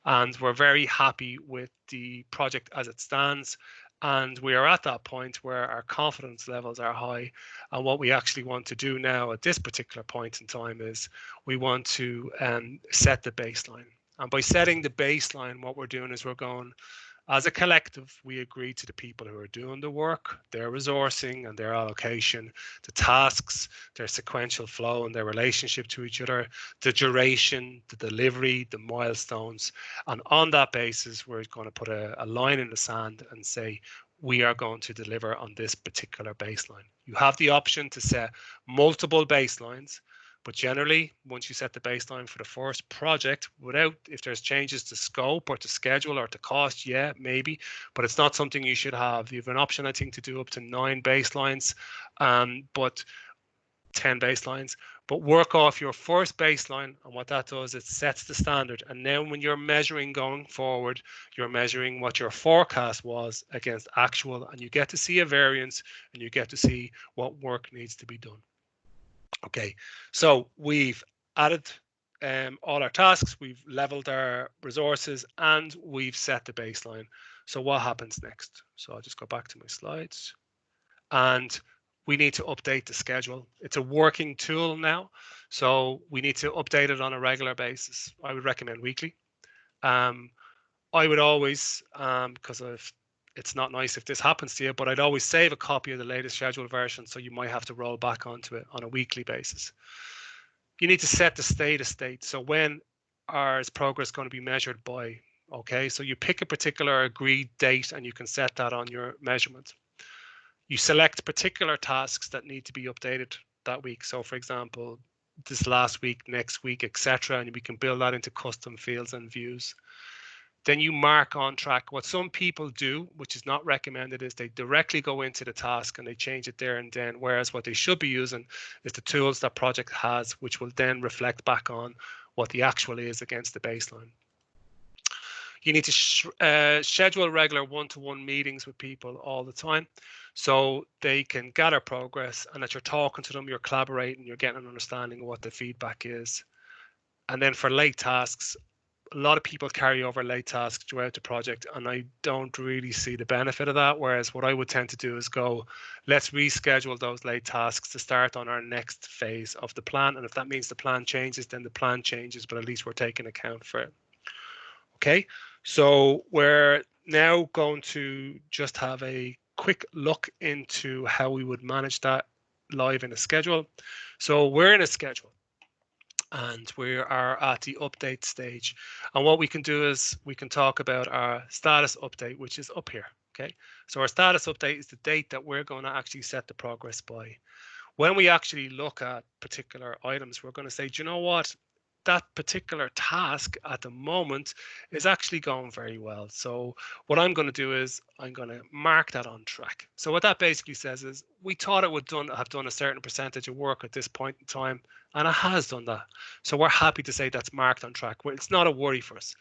Speaker 2: And we're very happy with the project as it stands. And we are at that point where our confidence levels are high. And what we actually want to do now at this particular point in time is we want to set the baseline. And by setting the baseline, what we're doing is we're going, as a collective, we agree to the people who are doing the work, their resourcing and their allocation, the tasks, their sequential flow and their relationship to each other, the duration, the delivery, the milestones. And on that basis, we're going to put a line in the sand and say, we are going to deliver on this particular baseline. You have the option to set multiple baselines, but generally, once you set the baseline for the first project, if there's changes to scope or to schedule or to cost, yeah, maybe, but it's not something you should have. You have an option, I think, to do up to 9 baselines, but 10 baselines, but work off your first baseline. And what that does, it sets the standard. And now when you're measuring going forward, you're measuring what your forecast was against actual, and you get to see a variance and you get to see what work needs to be done. Okay, so we've added all our tasks, we've leveled our resources, and we've set the baseline. So what happens next? So I'll just go back to my slides. And we need to update the schedule. It's a working tool now. So we need to update it on a regular basis. I would recommend weekly. I would always, because it's not nice if this happens to you, but I'd always save a copy of the latest scheduled version, so you might have to roll back onto it on a weekly basis. You need to set the status state. So when is progress going to be measured by? Okay, so you pick a particular agreed date and you can set that on your measurement. You select particular tasks that need to be updated that week. So for example, this last week, next week, etc. And we can build that into custom fields and views. Then you mark on track. What some people do, which is not recommended, is they directly go into the task and they change it there and then, whereas what they should be using is the tools that project has, which will then reflect back on what the actual is against the baseline. You need to schedule regular one-to-one meetings with people all the time, so they can gather progress, and that you're talking to them, you're collaborating, you're getting an understanding of what the feedback is. And then for late tasks, a lot of people carry over late tasks throughout the project, and I don't really see the benefit of that. Whereas what I would tend to do is go, let's reschedule those late tasks to start on our next phase of the plan. And if that means the plan changes, then the plan changes, but at least we're taking account for it. Okay, so we're now going to just have a quick look into how we would manage that live in a schedule. So we're in a schedule, and we are at the update stage. And what we can do is we can talk about our status update, which is up here. Okay, so our status update is the date that we're going to actually set the progress by. When we actually look at particular items, we're going to say, do you know what? That particular task at the moment is actually going very well. So what I'm going to do is I'm going to mark that on track. So what that basically says is we thought it would have done a certain percentage of work at this point in time, and it has done that. So we're happy to say that's marked on track. Well, it's not a worry for us.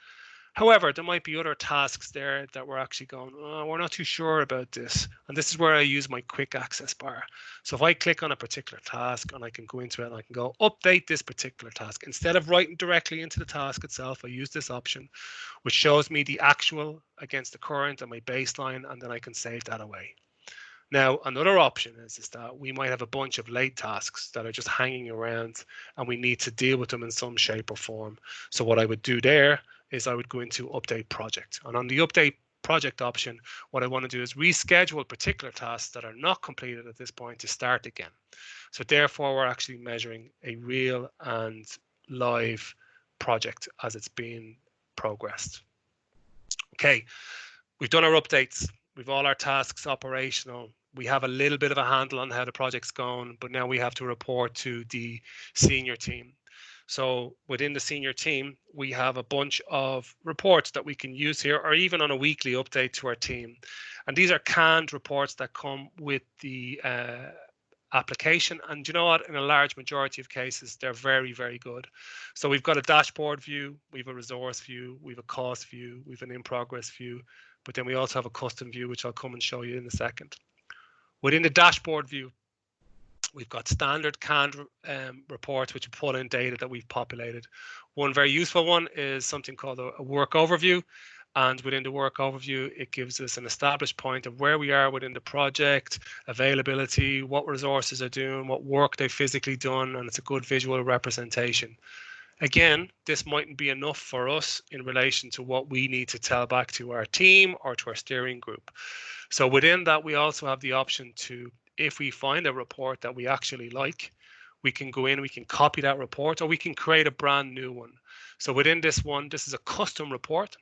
Speaker 2: However, there might be other tasks there that we're actually going, oh, we're not too sure about this. And this is where I use my quick access bar. So if I click on a particular task and I can go into it and I can go update this particular task, instead of writing directly into the task itself, I use this option, which shows me the actual against the current and my baseline, and then I can save that away. Now, another option is that we might have a bunch of late tasks that are just hanging around and we need to deal with them in some shape or form. So what I would do there is I would go into update project, and on the update project option, what I want to do is reschedule particular tasks that are not completed at this point to start again. So therefore, we're actually measuring a real and live project as it's being progressed. Okay, we've done our updates. We've all our tasks operational. We have a little bit of a handle on how the project's going, but now we have to report to the senior team. So within the senior team, we have a bunch of reports that we can use here, or even on a weekly update to our team. And these are canned reports that come with the application. And you know what? In a large majority of cases, they're very, very good. So we've got a dashboard view, we have a resource view, we have a cost view, we have an in-progress view, but then we also have a custom view, which I'll come and show you in a second. Within the dashboard view, we've got standard canned reports which pull in data that we've populated. One very useful one is something called a work overview. And within the work overview, it gives us an established point of where we are within the project, availability, what resources are doing, what work they've physically done, and it's a good visual representation. Again, this mightn't be enough for us in relation to what we need to tell back to our team or to our steering group. So within that, we also have the option to, if we find a report that we actually like, we can go in, we can copy that report, or we can create a brand new one. So within this one, this is a custom report,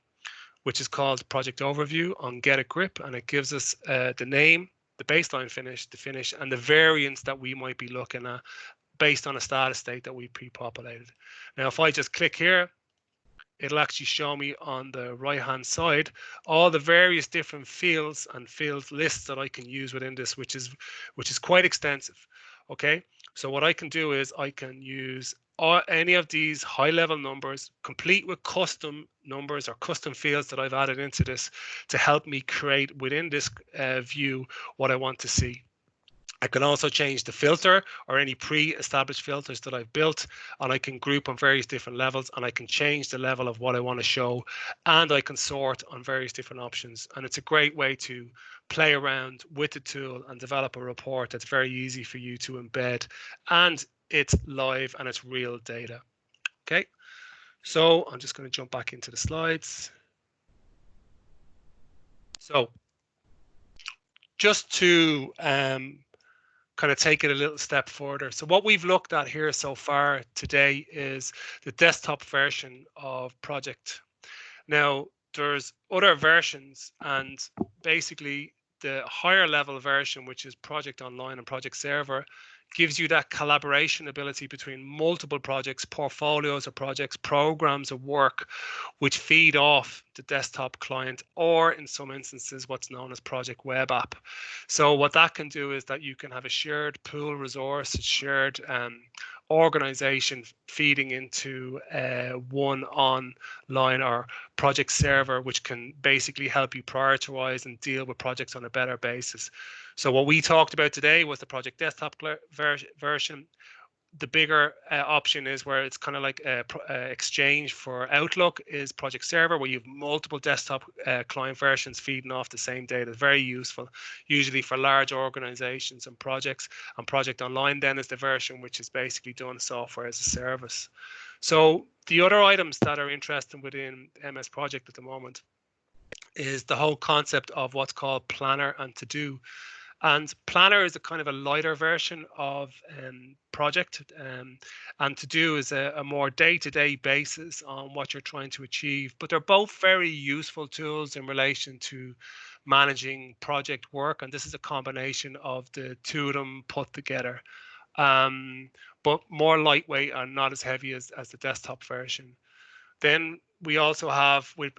Speaker 2: which is called Project Overview on Get a Grip, and it gives us the name, the baseline finish, the finish, and the variance that we might be looking at based on a status state that we pre-populated. Now, if I just click here, it'll actually show me on the right-hand side all the various different fields and field lists that I can use within this, which is quite extensive. Okay, so what I can do is I can use any of these high-level numbers, complete with custom numbers or custom fields that I've added into this to help me create within this view what I want to see. I can also change the filter or any pre-established filters that I've built, and I can group on various different levels, and I can change the level of what I want to show, and I can sort on various different options. And it's a great way to play around with the tool and develop a report that's very easy for you to embed and it's live and it's real data. Okay, so I'm just going to jump back into the slides. So just to kind of take it a little step further. So what we've looked at here so far today is the desktop version of Project. Now, there's other versions, and basically the higher level version, which is Project Online and Project Server, gives you that collaboration ability between multiple projects, portfolios of projects, programs of work, which feed off the desktop client, or in some instances, what's known as Project Web App. So what that can do is that you can have a shared pool resource, a shared organization feeding into one online or project server, which can basically help you prioritize and deal with projects on a better basis. So what we talked about today was the project desktop version. The bigger option is where it's kind of like Exchange for Outlook is Project Server, where you have multiple desktop client versions feeding off the same data. Very useful, usually for large organizations and projects. And Project Online then is the version which is basically done software as a service. So the other items that are interesting within MS Project at the moment is the whole concept of what's called Planner and To Do. And Planner is a kind of a lighter version of Project, and To Do is a more day-to-day basis on what you're trying to achieve. But they're both very useful tools in relation to managing project work, and this is a combination of the two of them put together, but more lightweight and not as heavy as the desktop version. Then we also have with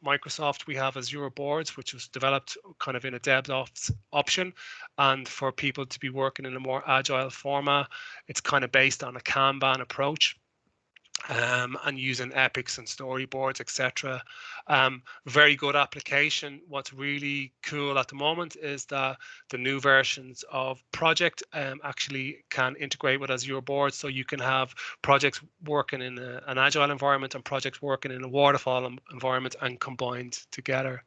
Speaker 2: Microsoft, we have Azure Boards, which was developed kind of in a DevOps option. And for people to be working in a more agile format, it's kind of based on a Kanban approach. And using epics and storyboards, etc. Very good application. What's really cool at the moment is that the new versions of Project actually can integrate with Azure Boards, so you can have projects working in an agile environment and projects working in a waterfall environment and combined together.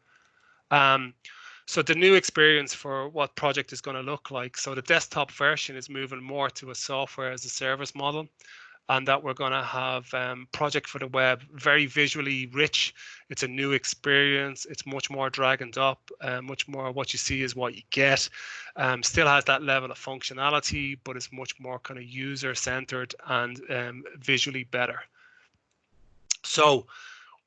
Speaker 2: So the new experience for what Project is going to look like. So the desktop version is moving more to a software as a service model, and that we're going to have Project for the Web, very visually rich. It's a new experience. It's much more drag and drop, much more what you see is what you get. Still has that level of functionality, but it's much more kind of user-centered and visually better. So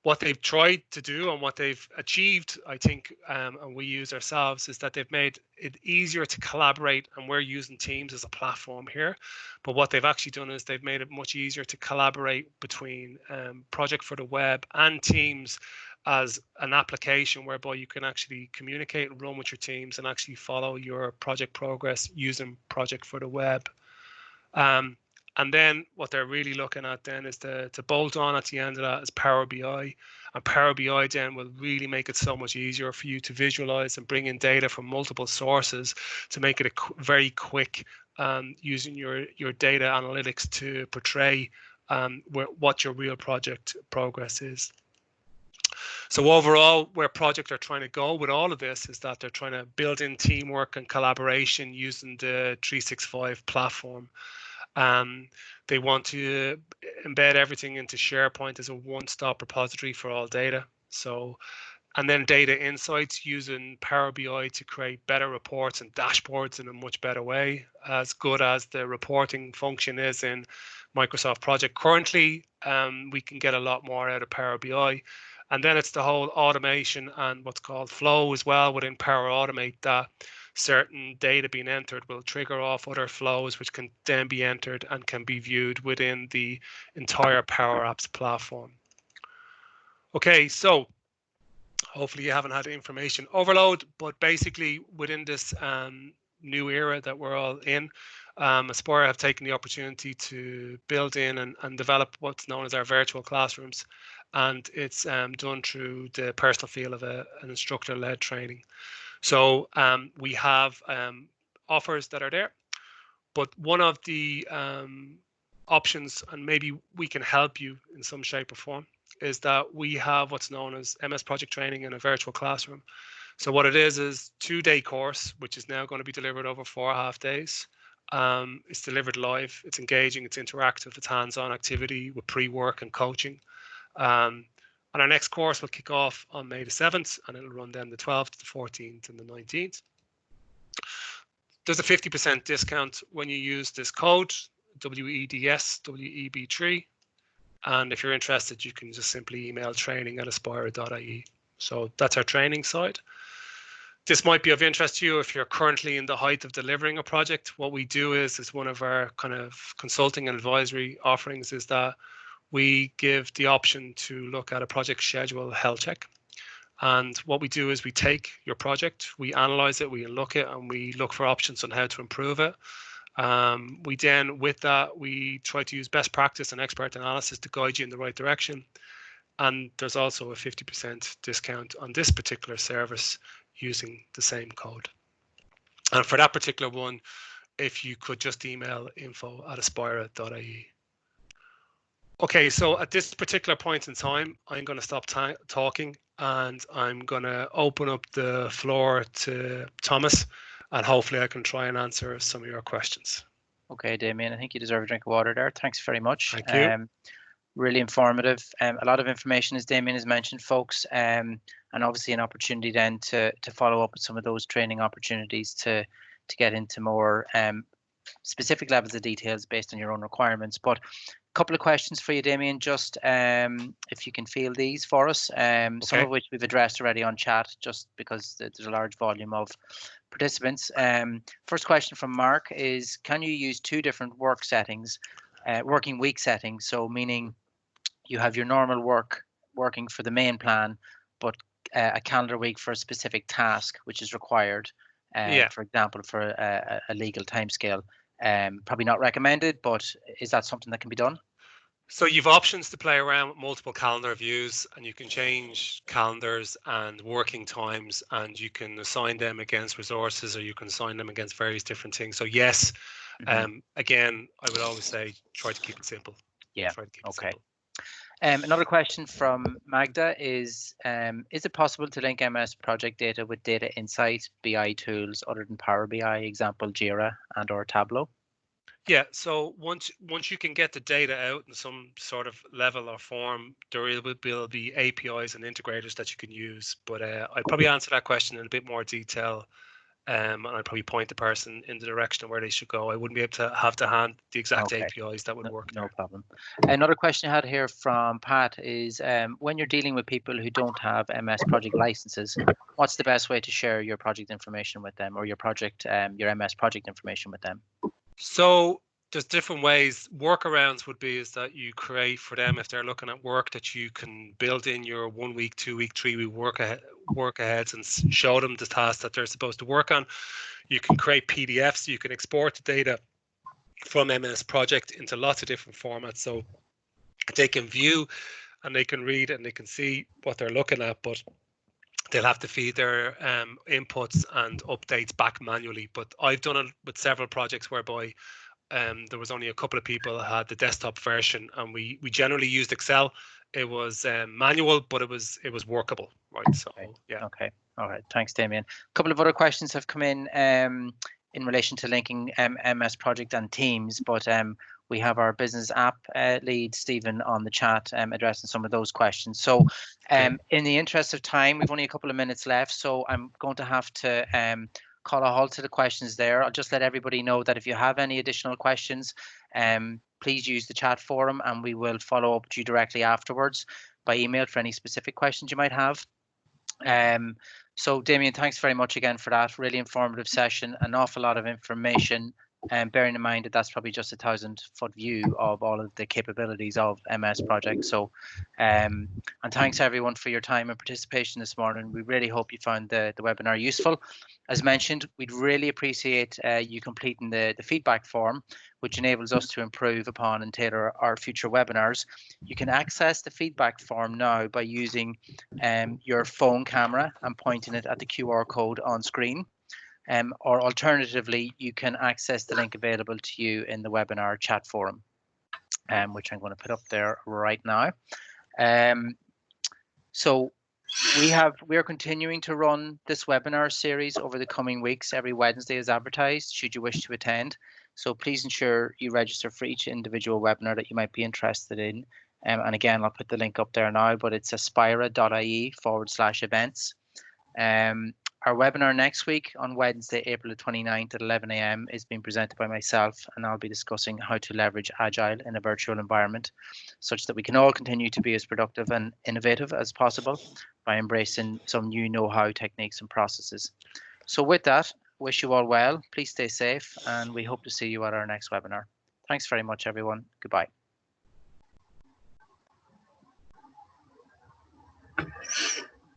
Speaker 2: what they've tried to do and what they've achieved, I think, and we use ourselves, is that they've made it easier to collaborate, and we're using Teams as a platform here. But what they've actually done is they've made it much easier to collaborate between Project for the Web and Teams as an application whereby you can actually communicate and run with your teams and actually follow your project progress using Project for the Web. And then what they're really looking at then is to bolt on at the end of that is Power BI. And Power BI then will really make it so much easier for you to visualize and bring in data from multiple sources to make it very quick, using your data analytics to portray what your real project progress is. So overall, where projects are trying to go with all of this is that they're trying to build in teamwork and collaboration using the 365 platform. They want to embed everything into SharePoint as a one-stop repository for all data. So, and then data insights using Power BI to create better reports and dashboards in a much better way, as good as the reporting function is in Microsoft Project. Currently, we can get a lot more out of Power BI. And then it's the whole automation and what's called flow as well within Power Automate, that certain data being entered will trigger off other flows, which can then be entered and can be viewed within the entire Power Apps platform. Okay, so hopefully you haven't had information overload, but basically within this new era that we're all in, Aspira have taken the opportunity to build in and develop what's known as our virtual classrooms. And it's done through the personal feel of an instructor-led training. So we have offers that are there, but one of the options, and maybe we can help you in some shape or form, is that we have what's known as MS Project Training in a virtual classroom. So what it is 2-day course, which is now going to be delivered over 4.5 days. It's delivered live. It's engaging. It's interactive. It's hands-on activity with pre-work and coaching. And our next course will kick off on May the 7th, and it'll run then the 12th, the 14th, and the 19th. There's a 50% discount when you use this code, WEDS, WEB3. And if you're interested, you can just simply email training@aspira.ie. So that's our training side. This might be of interest to you if you're currently in the height of delivering a project. What we do is one of our kind of consulting and advisory offerings is that we give the option to look at a project schedule health check. And what we do is we take your project, we analyze it, we look it, and we look for options on how to improve it. We then, with that, we try to use best practice and expert analysis to guide you in the right direction. And there's also a 50% discount on this particular service using the same code. And for that particular one, if you could just email info@aspira.ie. Okay, so at this particular point in time, I'm going to stop talking and I'm going to open up the floor to Thomas, and hopefully I can try and answer some of your questions.
Speaker 1: Okay, Damien, I think you deserve a drink of water there. Thanks very much.
Speaker 2: Thank you.
Speaker 1: Really informative. A lot of information, as Damien has mentioned, folks, and obviously an opportunity then to follow up with some of those training opportunities to get into more specific levels of details based on your own requirements. But a couple of questions for you, Damien, just if you can field these for us, some of which we've addressed already on chat, just because there's a large volume of participants. First question from Mark is, can you use two different working week settings? So meaning you have your normal working for the main plan, but a calendar week for a specific task which is required. For example, for a legal timescale. Probably not recommended, but is that something that can be done?
Speaker 2: So you've options to play around with multiple calendar views, and you can change calendars and working times, and you can assign them against resources, or you can assign them against various different things. So yes, again, I would always say try to keep it simple.
Speaker 1: Yeah. Okay. Another question from Magda is it possible to link MS project data with data insight BI tools other than Power BI, example Jira and or Tableau?
Speaker 2: Yeah, so once you can get the data out in some sort of level or form, there will be APIs and integrators that you can use. But I'd probably answer that question in a bit more detail. And I'd probably point the person in the direction of where they should go. I wouldn't be able to have to hand the exact APIs that would work there.
Speaker 1: No problem. Another question I had here from Pat is, when you're dealing with people who don't have MS project licenses, what's the best way to share your project information with them, or your your MS project information with them?
Speaker 2: So there's different ways. Workarounds would be is that you create for them, if they're looking at work, that you can build in your 1 week, 2 week, 3 week work aheads and show them the tasks that they're supposed to work on. You can create PDFs. You can export the data from MS Project into lots of different formats, so they can view and they can read and they can see what they're looking at, but they'll have to feed their inputs and updates back manually. But I've done it with several projects whereby there was only a couple of people that had the desktop version, and we generally used Excel. It was manual, but it was workable, right? So yeah.
Speaker 1: Okay. All right. Thanks, Damien. A couple of other questions have come in relation to linking MS Project and Teams, but we have our business app lead, Stephen, on the chat addressing some of those questions. So in the interest of time, we've only a couple of minutes left, so I'm going to have to call a halt to the questions there. I'll just let everybody know that if you have any additional questions, please use the chat forum and we will follow up with you directly afterwards by email for any specific questions you might have. So Damien, thanks very much again for that. Really informative session, an awful lot of information, and bearing in mind that that's probably just a 1,000-foot view of all of the capabilities of MS Project. So, and thanks everyone for your time and participation this morning. We really hope you found the webinar useful. As mentioned, we'd really appreciate you completing the feedback form, which enables us to improve upon and tailor our future webinars. You can access the feedback form now by using your phone camera and pointing it at the QR code on screen. Or alternatively, you can access the link available to you in the webinar chat forum, which I'm going to put up there right now. So we are continuing to run this webinar series over the coming weeks, every Wednesday as advertised, should you wish to attend. So please ensure you register for each individual webinar that you might be interested in. And again, I'll put the link up there now, but it's aspira.ie/events. Our webinar next week on Wednesday, April the 29th at 11 a.m. is being presented by myself, and I'll be discussing how to leverage Agile in a virtual environment such that we can all continue to be as productive and innovative as possible by embracing some new know-how techniques and processes. So with that, wish you all well. Please stay safe, and we hope to see you at our next webinar. Thanks very much, everyone. Goodbye.